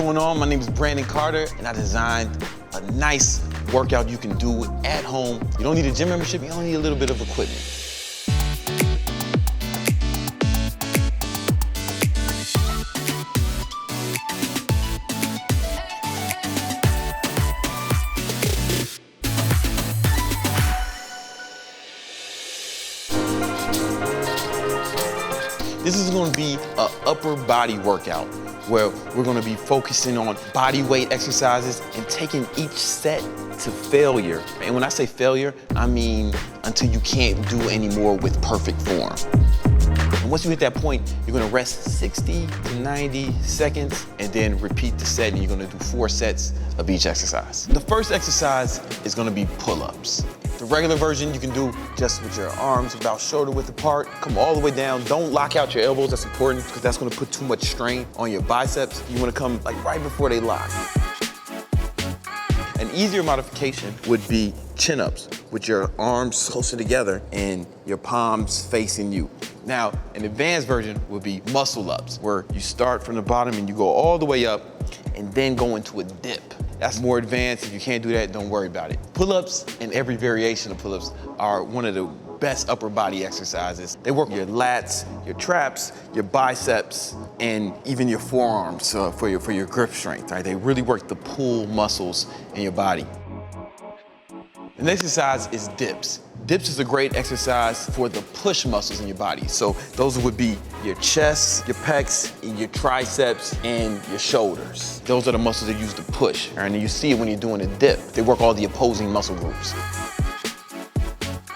going on? My name is Brandon Carter, and I designed a nice workout you can do at home. You don't need a gym membership, you only need a little bit of equipment. This is going to be an upper body workout where we're going to be focusing on body weight exercises and taking each set to failure. And when I say failure, I mean until you can't do any more with perfect form. And once you hit that point, you're going to rest 60 to 90 seconds and then repeat the set, and you're going to do 4 sets of each exercise. The first exercise is going to be pull-ups. The regular version you can do just with your arms about shoulder width apart. Come all the way down. Don't lock out your elbows. That's important because that's going to put too much strain on your biceps. You want to come like right before they lock. An easier modification would be chin-ups with your arms closer together and your palms facing you. Now, an advanced version would be muscle-ups, where you start from the bottom and you go all the way up and then go into a dip. That's more advanced. If you can't do that, don't worry about it. Pull-ups and every variation of pull-ups are one of the best upper body exercises. They work your lats, your traps, your biceps, and even your forearms for your grip strength. Right? They really work the pull muscles in your body. The next exercise is dips. Dips is a great exercise for the push muscles in your body. So those would be your chest, your pecs, your triceps, and your shoulders. Those are the muscles that use to push. Right? And you see it when you're doing a dip. They work all the opposing muscle groups.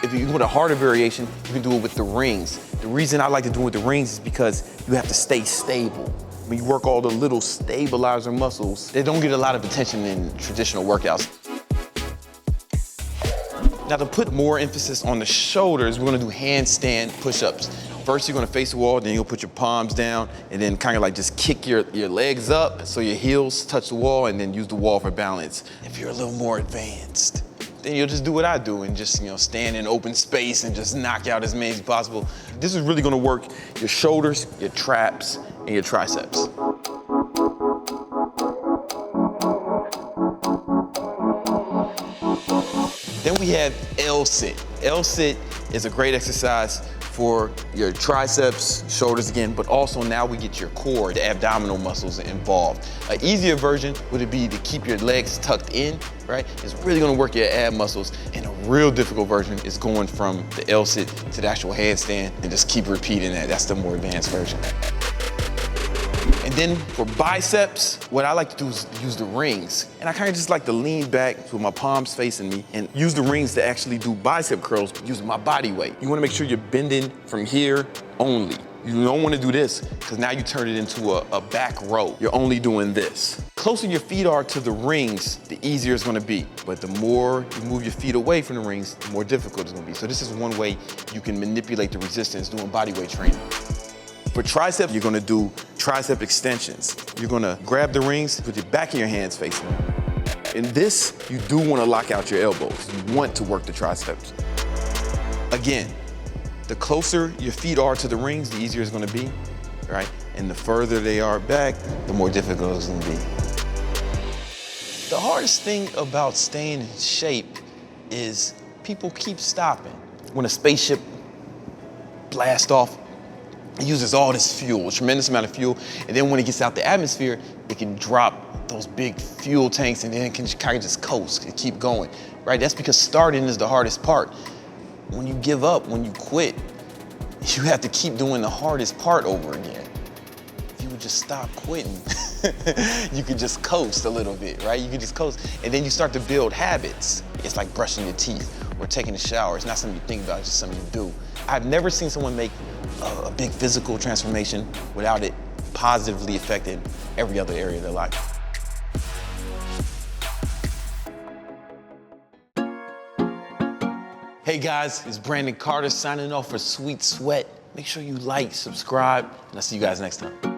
If you want a harder variation, you can do it with the rings. The reason I like to do it with the rings is because you have to stay stable. When you work all the little stabilizer muscles, they don't get a lot of attention in traditional workouts. Now, to put more emphasis on the shoulders, we're gonna do handstand push-ups. First, you're gonna face the wall, then you'll put your palms down, and then kind of like just kick your legs up so your heels touch the wall, and then use the wall for balance. If you're a little more advanced, then you'll just do what I do and just stand in open space and just knock out as many as possible. This is really gonna work your shoulders, your traps, and your triceps. Then we have Lsit. Lsit is a great exercise for your triceps, shoulders again, but also now we get your core, the abdominal muscles involved. An easier version would be to keep your legs tucked in, right? It's really gonna work your ab muscles. And a real difficult version is going from the Lsit to the actual handstand and just keep repeating that. That's the more advanced version. And then for biceps, what I like to do is use the rings. And I kind of just like to lean back with my palms facing me and use the rings to actually do bicep curls using my body weight. You want to make sure you're bending from here only. You don't want to do this because now you turn it into a back row. You're only doing this. The closer your feet are to the rings, the easier it's going to be. But the more you move your feet away from the rings, the more difficult it's going to be. So this is one way you can manipulate the resistance doing body weight training. For triceps, you're gonna do tricep extensions. You're gonna grab the rings, put your back of your hands facing you. In this, you do wanna lock out your elbows. You want to work the triceps. Again, the closer your feet are to the rings, the easier it's gonna be, right? And the further they are back, the more difficult it's gonna be. The hardest thing about staying in shape is people keep stopping. When a spaceship blasts off, it uses all this fuel, a tremendous amount of fuel, and then when it gets out the atmosphere, it can drop those big fuel tanks and then it can kind of just coast and keep going, right? That's because starting is the hardest part. When you give up, when you quit, you have to keep doing the hardest part over again. If you would just stop quitting, you could just coast a little bit, right? You could just coast, and then you start to build habits. It's like brushing your teeth or taking a shower. It's not something you think about, it's just something you do. I've never seen someone make a big physical transformation without it positively affecting every other area of their life. Hey guys, it's Brandon Carter signing off for Sweet Sweat. Make sure you like, subscribe, and I'll see you guys next time.